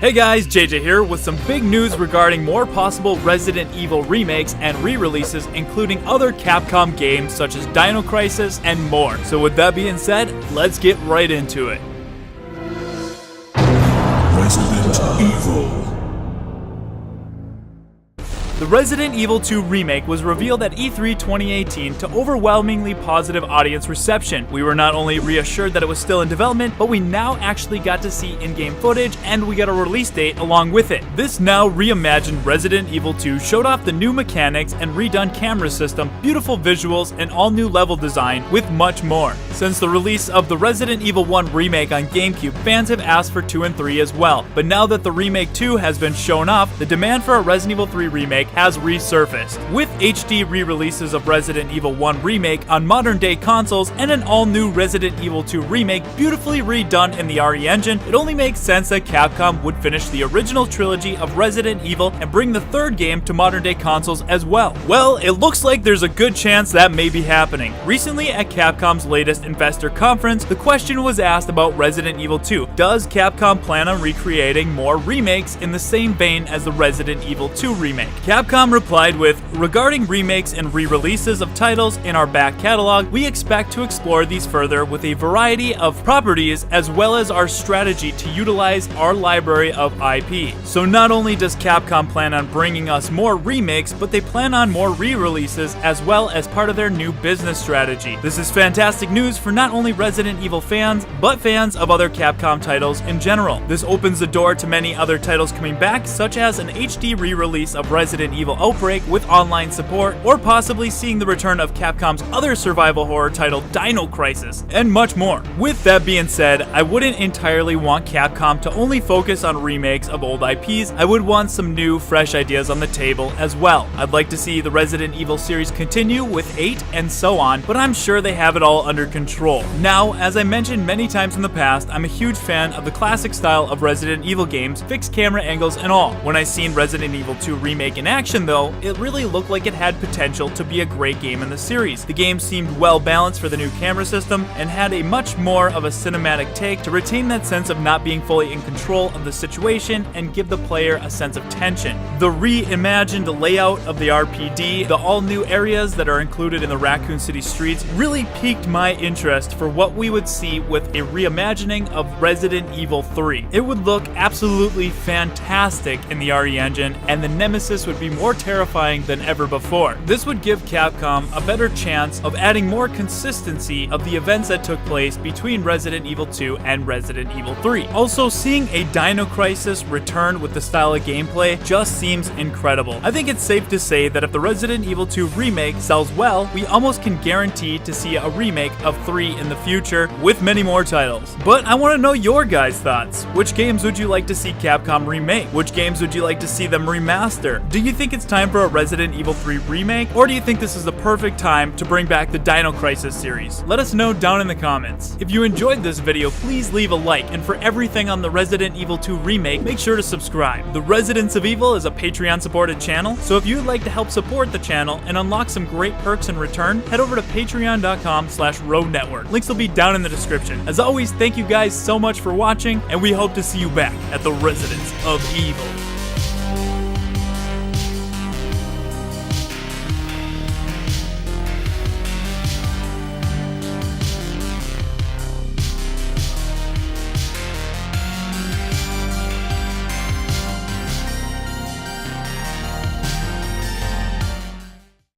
Hey guys, JJ here with some big news regarding more possible Resident Evil remakes and re-releases, including other Capcom games such as Dino Crisis and more. So with that being said, let's get right into it. Resident Evil. The Resident Evil 2 remake was revealed at E3 2018 to overwhelmingly positive audience reception. We were not only reassured that it was still in development, but we now actually got to see in-game footage and we got a release date along with it. This now reimagined Resident Evil 2 showed off the new mechanics and redone camera system, beautiful visuals, and all new level design, with much more. Since the release of the Resident Evil 1 remake on GameCube, fans have asked for 2 and 3 as well. But now that the remake 2 has been shown off, the demand for a Resident Evil 3 remake has resurfaced. With HD re-releases of Resident Evil 1 remake on modern day consoles and an all-new Resident Evil 2 remake beautifully redone in the RE engine, it only makes sense that Capcom would finish the original trilogy of Resident Evil and bring the third game to modern day consoles as well. Well, it looks like there's a good chance that may be happening. Recently at Capcom's latest investor conference, the question was asked about Resident Evil 2. Does Capcom plan on recreating more remakes in the same vein as the Resident Evil 2 remake? Capcom replied with, "Regarding remakes and re-releases of titles in our back catalog, we expect to explore these further with a variety of properties as well as our strategy to utilize our library of IP." So not only does Capcom plan on bringing us more remakes, but they plan on more re-releases as well as part of their new business strategy. This is fantastic news for not only Resident Evil fans, but fans of other Capcom titles in general. This opens the door to many other titles coming back, such as an HD re-release of Resident Evil Outbreak with online support, or possibly seeing the return of Capcom's other survival horror title, Dino Crisis, and much more. With that being said, I wouldn't entirely want Capcom to only focus on remakes of old IPs. I would want some new, fresh ideas on the table as well. I'd like to see the Resident Evil series continue with 8 and so on, but I'm sure they have it all under control. Now, as I mentioned many times in the past, I'm a huge fan of the classic style of Resident Evil games, fixed camera angles and all. When I seen Resident Evil 2 remake in action though, it really looked like it had potential to be a great game in the series. The game seemed well balanced for the new camera system and had a much more of a cinematic take to retain that sense of not being fully in control of the situation and give the player a sense of tension. The reimagined layout of the RPD, the all new areas that are included in the Raccoon City streets really piqued my interest for what we would see with a reimagining of Resident Evil 3. It would look absolutely fantastic in the RE engine, and the Nemesis would be more terrifying than ever before. This would give Capcom a better chance of adding more consistency of the events that took place between Resident Evil 2 and Resident Evil 3. Also, seeing a Dino Crisis return with the style of gameplay just seems incredible. I think it's safe to say that if the Resident Evil 2 remake sells well, we almost can guarantee to see a remake of 3 in the future with many more titles. But I want to know your guys' thoughts. Which games would you like to see Capcom remake? Which games would you like to see them remaster? Do you think it's time for a Resident Evil 3 remake, or do you think this is the perfect time to bring back the Dino Crisis series? Let us know down in the comments. If you enjoyed this video, please leave a like, and for everything on the Resident Evil 2 remake, make sure to subscribe. The Residents of Evil is a Patreon supported channel, so if you'd like to help support the channel and unlock some great perks in return, head over to patreon.com/RoNetwork. Links will be down in the description. As always, thank you guys so much for watching, and we hope to see you back at the Residents of Evil.